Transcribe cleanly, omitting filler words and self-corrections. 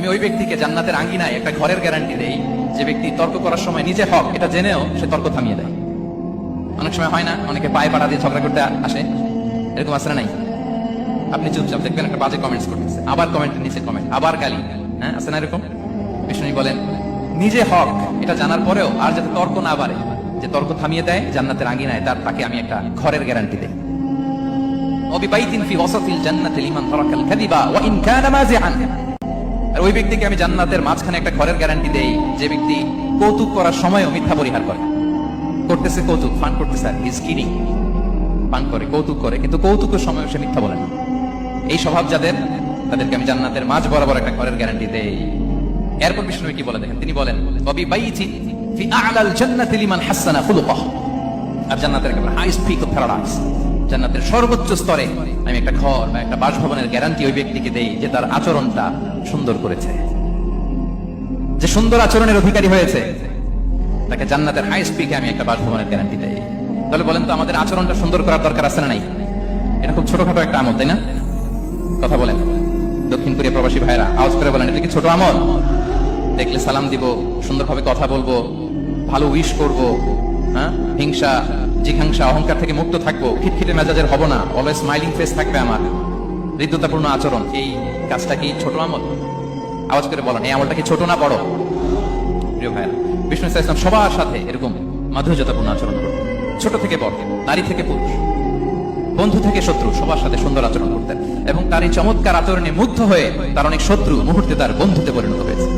আমি ওই ব্যক্তিকে জান্নাতের আঙ্গিনায় একটা ঘরের গ্যারান্টি দেই যে ব্যক্তি তর্ক করার সময় নিজে হক এটা জেনেও সে তর্ক থামিয়ে দেয়। অনেক সময় হয় না, অনেকে পায়ে পাড়া দিয়ে ঝগড়া করতে আসে, এরকম আসলে নাই? আপনি চুপচাপ দেখবেন একটা বাজে কমেন্টস করতেছে, আবার কমেন্টের নিচে কমেন্ট, আবার গালি, হ্যাঁ আছে না এরকম? বিষ্ণু বলেন নিজে হক এটা জানার পরেও আর যাতে তর্ক না বাড়ে, যে তর্ক থামিয়ে দেয় জান্নাতের আঙ্গিনায়, তাকে আমি একটা ঘরের গ্যারান্টি দেই। ওবিবাইতিন ফি ওয়াসাতিল জান্নাতি লিমান তারাকাল কাযিবা ওয়া ইন কানা মাযিআন। আর ওই ব্যক্তিকে আমি জান্নাতের মাঝখানে একটা ঘরের গ্যারান্টি দেই যে ব্যক্তি কৌতুক করার সময়ও মিথ্যা পরিহার করে। করতেছে কৌতুক, ফান করতেছে, আর ইজ কিডিং, ফান করে, কৌতুক করে, কিন্তু কৌতুকের সময়ও সে মিথ্যা বলে না। এই স্বভাব যাদের, তাদেরকে আমি জান্নাতের মাঝ বরাবর একটা ঘরের গ্যারান্টি দেই। এরপর বিষ্ণু কি বলে দেখেন, তিনি বলেন ওবিবাইতিন ফি আ'লাল জান্নাতি লিমান হাসানা খুলুকাহু। আর জান্নাতের একেবারে হাইস্ট পিক অফ প্যারাডাইস, জান্নাতের সর্বোচ্চ স্তরে আমি একটা ঘর বা একটা বাসভবনের গ্যারান্টি ওই ব্যক্তিকে দেই যে তার আচরণটা সুন্দর করেছে, যে সুন্দর আচরণের অধিকারী হয়েছে, তাকে জান্নাতের হাইস্ট পিকে আমি একটা বাসভবনের গ্যারান্টি দেই। তাহলে বলেন তো আমাদের আচরণটা সুন্দর করার দরকার আছে না নাই? এটা খুব ছোটখাটো একটা আমল, তাই না? কথা বলেন দক্ষিণ কোরিয়া প্রবাসী ভাইরা, আওয়াজ করে বলেন এটা কি ছোট আমল? দেখলে সালাম দিব, সুন্দরভাবে কথা বলবো, ভালো উইশ করব, হ্যাঁ, হিংসা জিঘাংসা অহংকার থেকে মুক্ত থাকবো, খিটখিটে মেজাজের হব না, অলওয়েজ স্মাইলিং ফেস থাকবে আমার, হৃদ্যতাপূর্ণ আচরণ। এই কাজটা কি ছোট আমল? আওয়াজ করে বলেন এই আমলটা কি ছোট না বড়? প্রিয় ভাইরা, বিষ্ণু ইসলাম সবার সাথে এরকম মাধুর্যতাপূর্ণ আচরণ করতেন, ছোট থেকে বড়, নারী থেকে পুরুষ, বন্ধু থেকে শত্রু, সবার সাথে সুন্দর আচরণ করতেন। এবং তার এই চমৎকার আচরণে মুগ্ধ হয়ে তার অনেক শত্রু মুহূর্তে তার বন্ধুতে পরিণত হয়েছে।